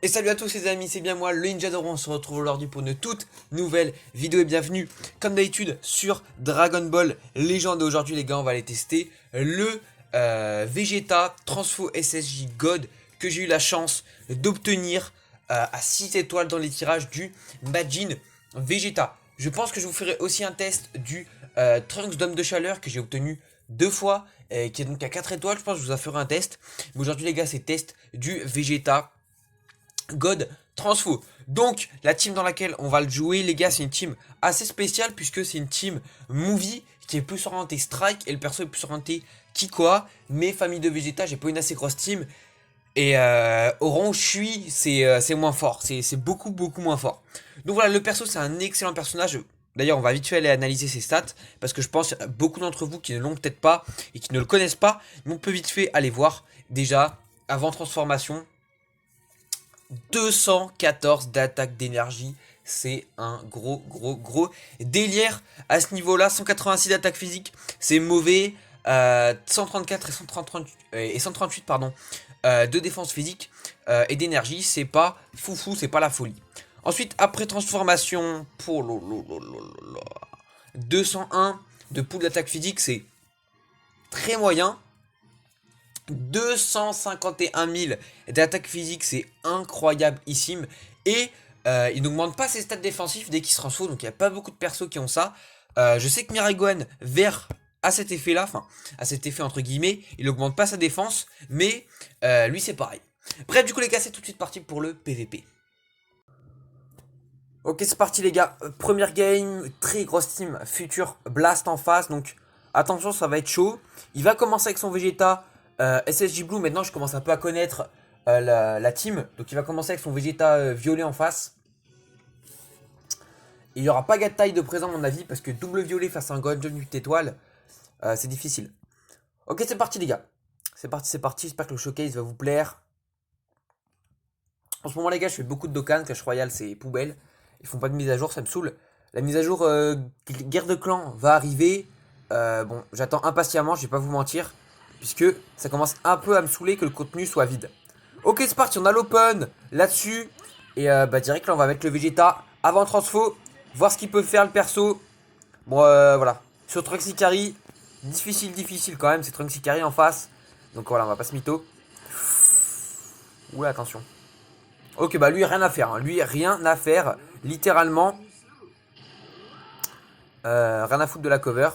Et salut à tous les amis, c'est bien moi, le Ninja Doro. On se retrouve aujourd'hui pour une toute nouvelle vidéo et bienvenue, comme d'habitude, sur Dragon Ball Legend. Et aujourd'hui les gars, on va aller tester le Vegeta Transfo SSJ God que j'ai eu la chance d'obtenir à 6 étoiles dans les tirages du Majin Vegeta. Je pense que je vous ferai aussi un test du Trunks d'Homme de Chaleur que j'ai obtenu deux fois, qui est donc à 4 étoiles. Je pense que je vous en ferai un test. Mais aujourd'hui les gars, c'est test du Vegeta God Transfo. Donc la team dans laquelle on va le jouer les gars, c'est une team assez spéciale puisque c'est une team movie qui est plus orientée strike et le perso est plus orienté Kikoa. Mais famille de Vegeta, j'ai pas une assez grosse team. Et au rang où je suis, c'est moins fort. C'est beaucoup moins fort. Donc voilà, le perso c'est un excellent personnage. D'ailleurs, on va vite fait aller analyser ses stats. Parce que je pense qu'il y a beaucoup d'entre vous qui ne l'ont peut-être pas et qui ne le connaissent pas. Mais on peut vite fait aller voir déjà avant transformation. 214 d'attaque d'énergie. C'est un gros délire à ce niveau-là. 186 d'attaque physique, c'est mauvais. 134 et 138 pardon, de défense physique et d'énergie, c'est pas foufou, c'est pas la folie. Ensuite, après transformation, pour 201 de pool d'attaque physique, c'est très moyen. 251 000 d'attaque physique, c'est incroyable-issime. Et il n'augmente pas ses stats défensifs dès qu'il se transforme, donc il n'y a pas beaucoup de persos qui ont ça. Je sais que Mirai Gohan vert à cet effet-là, enfin, à cet effet entre guillemets, il n'augmente pas sa défense, mais lui c'est pareil. Bref, du coup les gars, c'est tout de suite parti pour le PVP. Ok, c'est parti les gars, première game, très grosse team, Future Blast en face, donc attention, ça va être chaud. Il va commencer avec son Vegeta SSJ Blue. Maintenant je commence un peu à connaître la team, donc il va commencer avec son Vegeta violet en face. Il n'y aura pas Gattai de présent à mon avis, parce que double violet face à un Gohan 8 étoiles, c'est difficile. Ok, c'est parti les gars, c'est parti, j'espère que le showcase va vous plaire. En ce moment les gars, je fais beaucoup de Dokkan, Clash Royale c'est poubelle. Ils font pas de mise à jour, ça me saoule. La mise à jour guerre de clan va arriver. Bon, j'attends impatiemment, je vais pas vous mentir. Puisque ça commence un peu à me saouler que le contenu soit vide. Ok, c'est parti, on a l'open là-dessus. Et bah direct là, on va mettre le Vegeta avant transfo. Voir ce qu'il peut faire le perso. Bon, voilà. Sur Trunks Ikari, difficile quand même. C'est Trunks Ikari en face. Donc voilà, on va pas se mytho. Oula, attention. Ok, bah lui, rien à faire. Hein. Lui, rien à faire. Littéralement. Rien à foutre de la cover.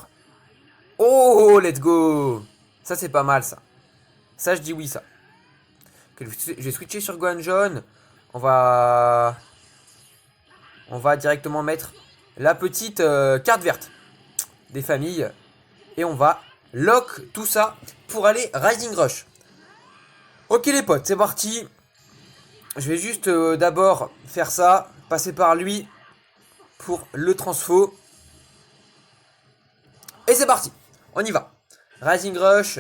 Oh, let's go. Ça, c'est pas mal, ça. Ça, je dis oui, ça. Okay, je vais switcher sur Gohan jaune. On va... On va directement mettre la petite carte verte des familles. Et on va lock tout ça pour aller Rising Rush. Ok, les potes, c'est parti. Je vais juste d'abord faire ça. Passer par lui pour le transfo. Et c'est parti, on y va. Rising Rush.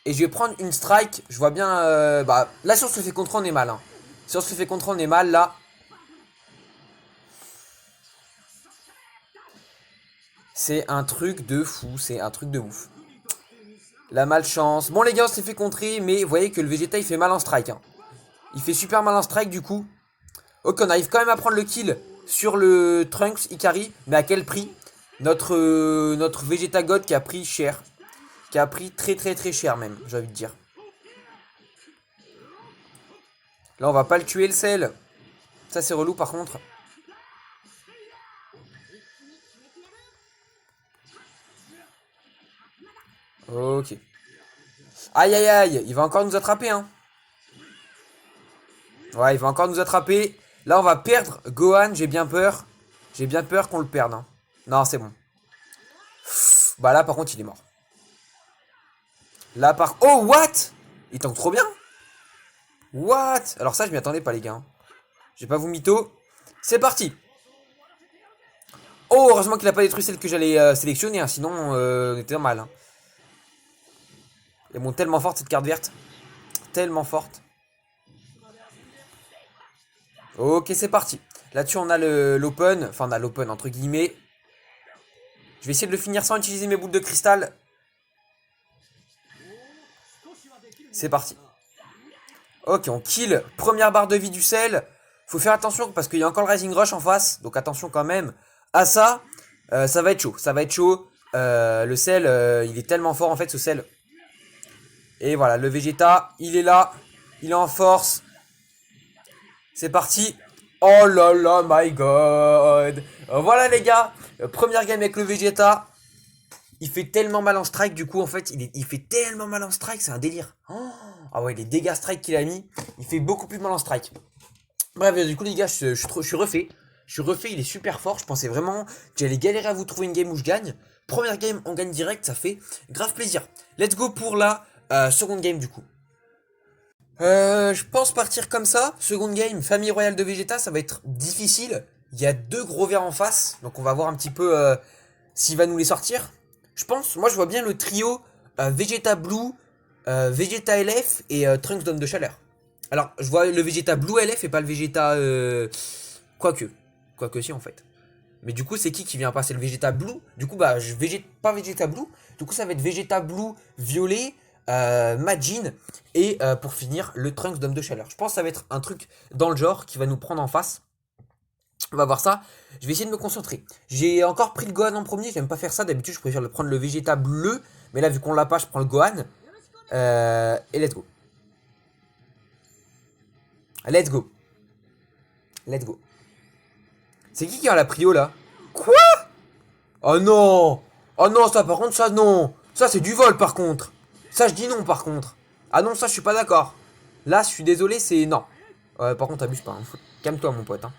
Et je vais prendre une strike. Je vois bien... bah, là, si on se fait contre, on est mal. Hein. Si on se fait contre, on est mal, là. C'est un truc de fou. C'est un truc de ouf. La malchance. Bon, les gars, on s'est fait contrer. Mais vous voyez que le Vegeta, il fait mal en strike. Hein. Il fait super mal en strike, du coup. Ok, on arrive quand même à prendre le kill sur le Trunks Ikari. Mais à quel prix? Notre Vegeta God qui a pris cher. Qui a pris très cher même, j'ai envie de dire. Là, on va pas le tuer, le sel. Ça, c'est relou, par contre. Ok. Aïe, aïe, aïe. Il va encore nous attraper, hein. Ouais, il va encore nous attraper. Là, on va perdre Gohan. J'ai bien peur. J'ai bien peur qu'on le perde. Hein. Non, c'est bon. Bah là, par contre, il est mort. Là, par... Oh, what? Il tank trop bien. What? Alors ça, je m'y attendais pas, les gars. Hein. Je vais pas vous mytho. C'est parti. Oh, heureusement qu'il a pas détruit celle que j'allais sélectionner. Hein. Sinon, on était mal. Hein. Elle est bon, tellement forte, cette carte verte. Tellement forte. Ok, c'est parti. Là-dessus, on a l'open. Enfin, on a l'open, entre guillemets. Je vais essayer de le finir sans utiliser mes boules de cristal. C'est parti. Ok, on kill. Première barre de vie du sel. Faut faire attention parce qu'il y a encore le Rising Rush en face. Donc attention quand même à ça. Ça va être chaud. Ça va être chaud. Le sel, il est tellement fort en fait ce sel. Et voilà, le Vegeta, il est là. Il est en force. C'est parti. Oh là là, my god. Voilà les gars. Première game avec le Vegeta. Il fait tellement mal en strike, du coup, en fait, il fait tellement mal en strike, c'est un délire. Oh, ah ouais, les dégâts strike qu'il a mis, il fait beaucoup plus mal en strike. Bref, du coup, les gars, je suis refait. Je suis refait, il est super fort. Je pensais vraiment que j'allais galérer à vous trouver une game où je gagne. Première game, on gagne direct, ça fait grave plaisir. Let's go pour la seconde game, du coup. Je pense partir comme ça. Seconde game, famille royale de Vegeta, ça va être difficile. Il y a deux gros vers en face, donc on va voir un petit peu s'il va nous les sortir. Je pense, moi je vois bien le trio Vegeta Blue, Vegeta LF et Trunks Dome de Chaleur. Alors, je vois le Vegeta Blue LF et pas le Vegeta... Quoique. Quoique si en fait. Mais du coup, c'est qui vient passer le Vegeta Blue? Du coup, bah, pas Vegeta Blue. Du coup, ça va être Vegeta Blue Violet, Majin et pour finir, le Trunks Dome de Chaleur. Je pense que ça va être un truc dans le genre qui va nous prendre en face. On va voir ça. Je vais essayer de me concentrer. J'ai encore pris le Gohan en premier. J'aime pas faire ça. D'habitude, je préfère le prendre le Vegeta bleu. Mais là, vu qu'on l'a pas, je prends le Gohan. Et let's go. Let's go. Let's go. C'est qui a la prio là? Quoi? Oh non! Oh non, ça par contre, ça non! Ça c'est du vol par contre! Ça je dis non par contre! Ah non, ça je suis pas d'accord! Là, je suis désolé, c'est non! Par contre, abuse pas. Hein. Calme-toi mon pote. Hein.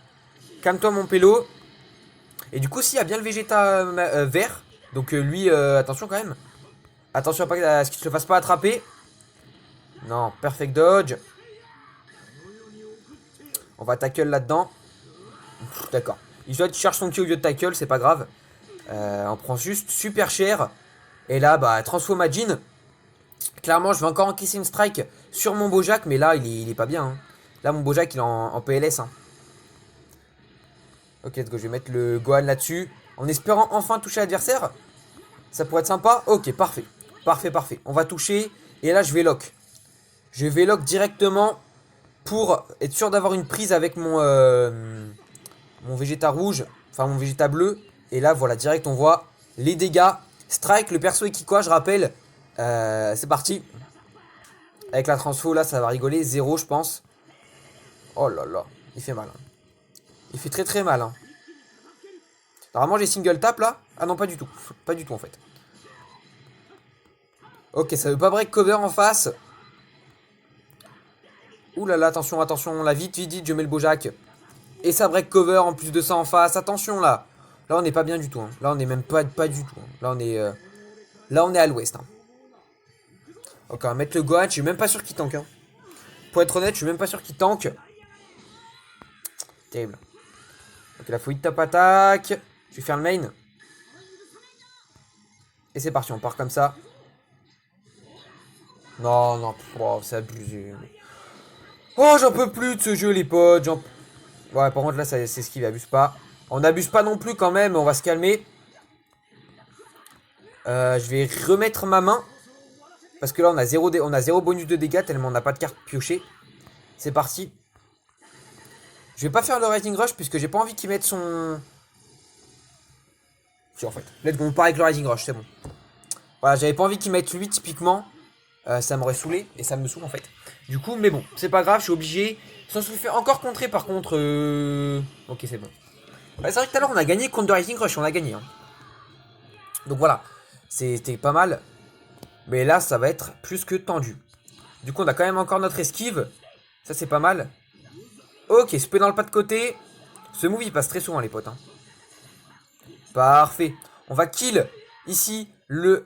Calme-toi mon pélo. Et du coup, s'il y a bien le Vegeta vert. Donc lui, attention quand même. Attention à ce qu'il se fasse pas attraper. Non, perfect dodge. On va tackle là-dedans. D'accord. Il cherche son ki au lieu de tackle, c'est pas grave. On prend juste super cher. Et là, bah, transfo Majin. Clairement, je vais encore encaisser une strike sur mon Bojack, mais là, il est pas bien. Hein. Là, mon Bojack, il est en PLS. Hein. Ok, let's go. Je vais mettre le Gohan là-dessus. En espérant enfin toucher l'adversaire. Ça pourrait être sympa. Ok, parfait. Parfait, parfait. On va toucher. Et là, je vais lock. Je vais lock directement pour être sûr d'avoir une prise avec mon Vegeta rouge. Enfin, mon Vegeta bleu. Et là, voilà, direct, on voit les dégâts. Strike, le perso Ekikoa, je rappelle. C'est parti. Avec la transfo, là, ça va rigoler. 0, je pense. Oh là là. Il fait mal. Hein. Il fait très très mal. Hein. Normalement, j'ai single tap, là. Ah non, pas du tout. Pas du tout, en fait. Ok, ça veut pas break cover en face. Ouh là là, attention, attention. Là, vite, vite, vite, je mets le Bojack. Et ça break cover en plus de ça en face. Attention, là. Là, on n'est pas bien du tout. Hein. Là, on n'est même pas du tout. Hein. Là, on est à l'ouest. Hein. Ok, on va mettre le Gohan. Je suis même pas sûr qu'il tank. Hein. Pour être honnête, je suis même pas sûr qu'il tank. Terrible. Ok, la fouille de top attaque. Je vais faire le main. Et c'est parti, on part comme ça. Non, non, oh, c'est abusé. Oh, j'en peux plus de ce jeu, les potes. Ouais, par contre, là, c'est ce qui abuse pas. On n'abuse pas non plus quand même, on va se calmer. Je vais remettre ma main. Parce que là, on a 0 bonus de dégâts tellement on n'a pas de carte piochée. C'est parti. Je vais pas faire le Rising Rush puisque j'ai pas envie qu'il mette son... Si, en fait. Let's go, on part avec le Rising Rush, c'est bon. Voilà, j'avais pas envie qu'il mette lui typiquement. Ça m'aurait saoulé et ça me saoule en fait. Du coup, mais bon, c'est pas grave, je suis obligé. Ça se fait encore contrer par contre. Ok, c'est bon. Ouais, c'est vrai que tout à l'heure on a gagné contre The Rising Rush, on a gagné. Hein. Donc voilà, c'était pas mal. Mais là, ça va être plus que tendu. Du coup, on a quand même encore notre esquive. Ça, c'est pas mal. Ok, spé dans le pas de côté. Ce move, il passe très souvent, les potes. Hein. Parfait. On va kill ici le...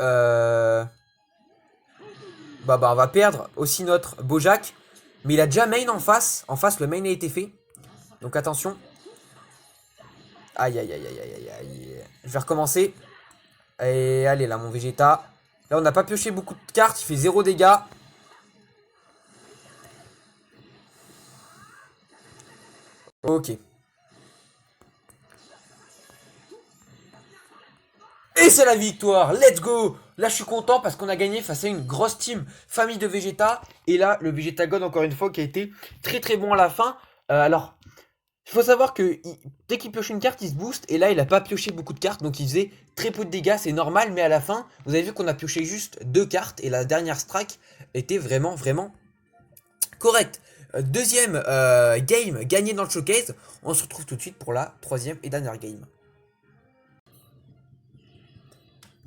Bah, on va perdre aussi notre Bojack. Mais il a déjà main en face. En face, le main a été fait. Donc attention. Aïe, aïe, aïe, aïe, aïe, aïe. Je vais recommencer. Et allez, là, mon Vegeta. Là, on n'a pas pioché beaucoup de cartes. Il fait 0 dégâts. Ok. Et c'est la victoire. Let's go. Là, je suis content parce qu'on a gagné face à une grosse team famille de Vegeta. Et là, le Vegeta God, encore une fois, qui a été très très bon à la fin. Alors, il faut savoir que dès qu'il pioche une carte, il se booste. Et là, il n'a pas pioché beaucoup de cartes. Donc, il faisait très peu de dégâts. C'est normal. Mais à la fin, vous avez vu qu'on a pioché juste 2 cartes. Et la dernière strike était vraiment, vraiment correcte. Deuxième game gagné dans le showcase. On se retrouve tout de suite pour la troisième et dernière game.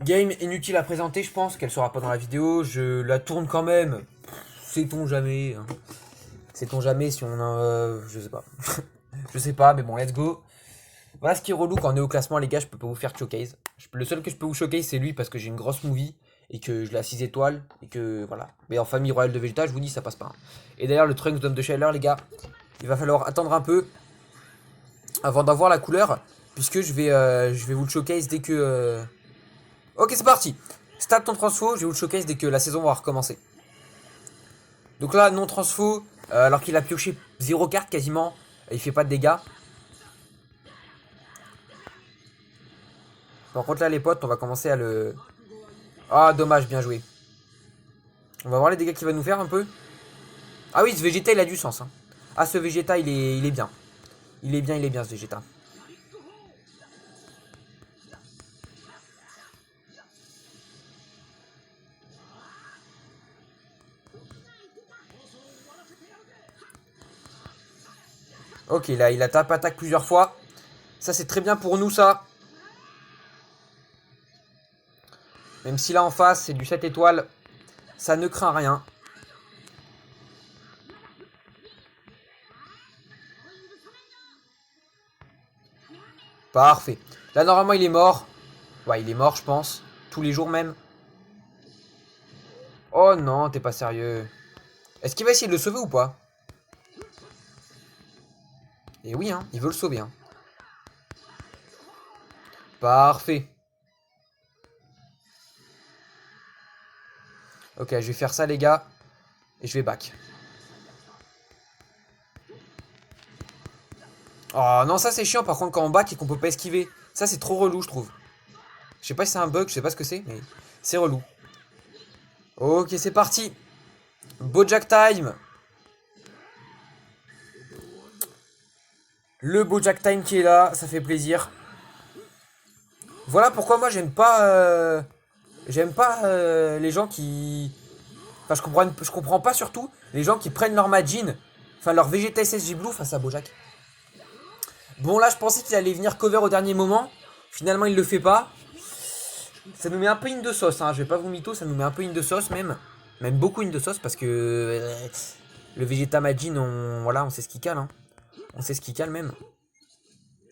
Game inutile à présenter, je pense qu'elle sera pas dans la vidéo. Je la tourne quand même. Sait-on jamais. Hein. Sait-on jamais si on a. Je sais pas. Je sais pas, mais bon, let's go. Voilà ce qui est relou quand on est au classement, les gars. Je peux pas vous faire showcase. Le seul que je peux vous showcase, c'est lui parce que j'ai une grosse movie. Et que je l'ai à 6 étoiles. Et que voilà. Mais en famille royale de Vegeta, je vous dis, ça passe pas. Hein. Et d'ailleurs, le Trunks d'homme de chaleur, les gars. Il va falloir attendre un peu. Avant d'avoir la couleur. Puisque je vais vous le showcase dès que. Ok, c'est parti. Stade ton transfo, je vais vous le showcase dès que la saison va recommencer. Donc là, non transfo, alors qu'il a pioché 0 carte quasiment, il fait pas de dégâts. Par contre là, les potes, on va commencer à le... Ah, dommage, bien joué. On va voir les dégâts qu'il va nous faire un peu. Ah oui, ce Vegeta, il a du sens. Hein. Ah, ce Vegeta, il est bien. Il est bien ce Vegeta. Ok, là, il a tape attaque plusieurs fois. Ça, c'est très bien pour nous, ça. Même si là, en face, c'est du 7 étoiles. Ça ne craint rien. Parfait. Là, normalement, il est mort. Ouais, il est mort, je pense. Tous les jours même. Oh non, t'es pas sérieux. Est-ce qu'il va essayer de le sauver ou pas? Et oui, hein, il veut le sauver. Hein. Parfait. Ok, je vais faire ça, les gars. Et je vais back. Oh non, ça c'est chiant par contre quand on back et qu'on peut pas esquiver. Ça c'est trop relou, je trouve. Je sais pas si c'est un bug, je sais pas ce que c'est, mais c'est relou. Ok, c'est parti. Bojack time. Le Bojack time qui est là, ça fait plaisir. Voilà pourquoi moi j'aime pas les gens qui... Enfin je comprends pas surtout les gens qui prennent leur Majin, enfin leur Vegeta SSJ Blue face à Bojack. Bon là je pensais qu'il allait venir cover au dernier moment. Finalement il le fait pas. Ça nous met un peu une de sauce, hein. Je vais pas vous mytho, ça nous met un peu une de sauce même. Même beaucoup une de sauce parce que le Vegeta Majin, voilà, on sait ce qui cale. Hein. On sait ce qui cale même.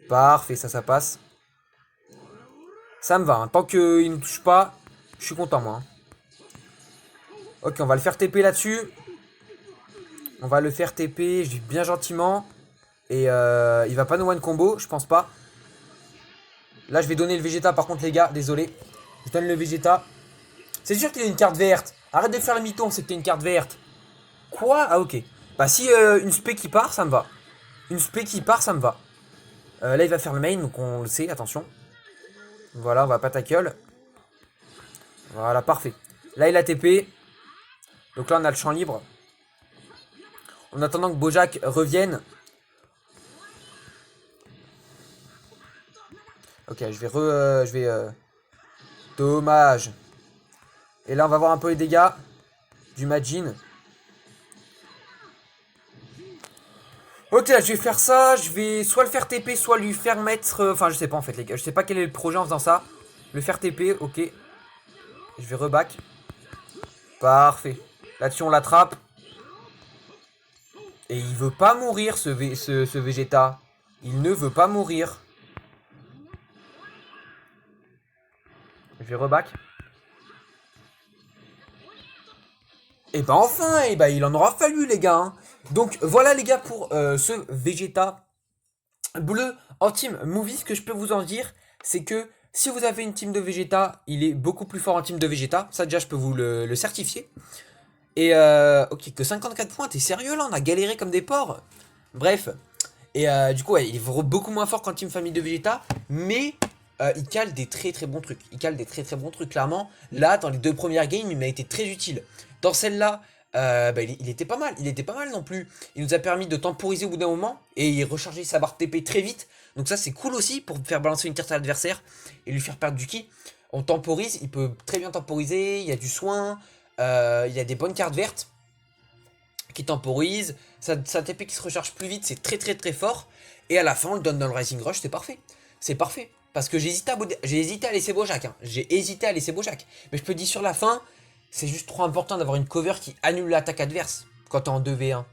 Parfait, ça passe. Ça me va, hein. Tant qu'il ne touche pas, je suis content moi. Hein. Ok, on va le faire TP là-dessus. On va le faire TP, je dis bien gentiment. Et il va pas nous one combo, je pense pas. Là, je vais donner le Vegeta par contre, les gars, désolé. Je donne le Vegeta. C'est sûr qu'il y a une carte verte. Arrête de faire le mytho, on sait que t'as une carte verte. Quoi? Ah, ok. Bah, si une spé qui part, ça me va. Une spé qui part, ça me va. Là, il va faire le main, donc on le sait, attention. Voilà, on va pas tackle. Voilà, parfait. Là, il a TP. Donc là, on a le champ libre. En attendant que Bojack revienne. Ok, je vais... Dommage. Et là, on va voir un peu les dégâts du Majin. Ok, je vais faire ça. Je vais soit le faire TP, soit lui faire mettre... Enfin, je sais pas en fait, les gars. Je sais pas quel est le projet en faisant ça. Le faire TP, ok. Je vais reback. Parfait. Là-dessus, on l'attrape. Et il veut pas mourir, ce Vegeta. Il ne veut pas mourir. Je vais reback. Et bah enfin, et bah il en aura fallu les gars. Hein. Donc voilà les gars pour ce Vegeta bleu en team movie. Ce que je peux vous en dire, c'est que si vous avez une team de Vegeta, il est beaucoup plus fort en team de Vegeta. Ça déjà je peux vous le certifier. Et ok, que 54 points, t'es sérieux là? On a galéré comme des porcs. Bref. Et du coup, ouais, il est beaucoup moins fort qu'en team famille de Vegeta. Mais il cale des très très bons trucs. Il cale des très très bons trucs, clairement. Là, dans les 2 premières games, il m'a été très utile. Dans celle-là, bah, il était pas mal. Il était pas mal non plus. Il nous a permis de temporiser au bout d'un moment et il rechargeait sa barre TP très vite. Donc ça, c'est cool aussi pour faire balancer une carte à l'adversaire et lui faire perdre du ki. On temporise, il peut très bien temporiser. Il y a du soin, il y a des bonnes cartes vertes qui temporisent. Sa TP qui se recharge plus vite, c'est très très très fort. Et à la fin, on le donne dans le Rising Rush, c'est parfait. C'est parfait. Parce que j'ai hésité à laisser Bojack. Hein. J'ai hésité à laisser Bojack. Mais je peux dire sur la fin, c'est juste trop important d'avoir une cover qui annule l'attaque adverse quand t'es en 2v1.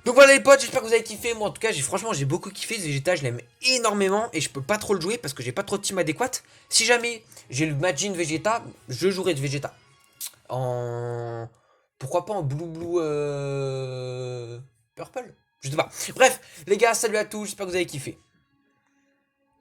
Donc voilà les potes, j'espère que vous avez kiffé. Moi en tout cas, franchement, j'ai beaucoup kiffé. Ce Vegeta, je l'aime énormément et je peux pas trop le jouer parce que j'ai pas trop de team adéquate. Si jamais j'ai le Majin Vegeta, je jouerai de Vegeta. En... Pourquoi pas en Blue Purple? Je sais pas. Bref, les gars, salut à tous, j'espère que vous avez kiffé.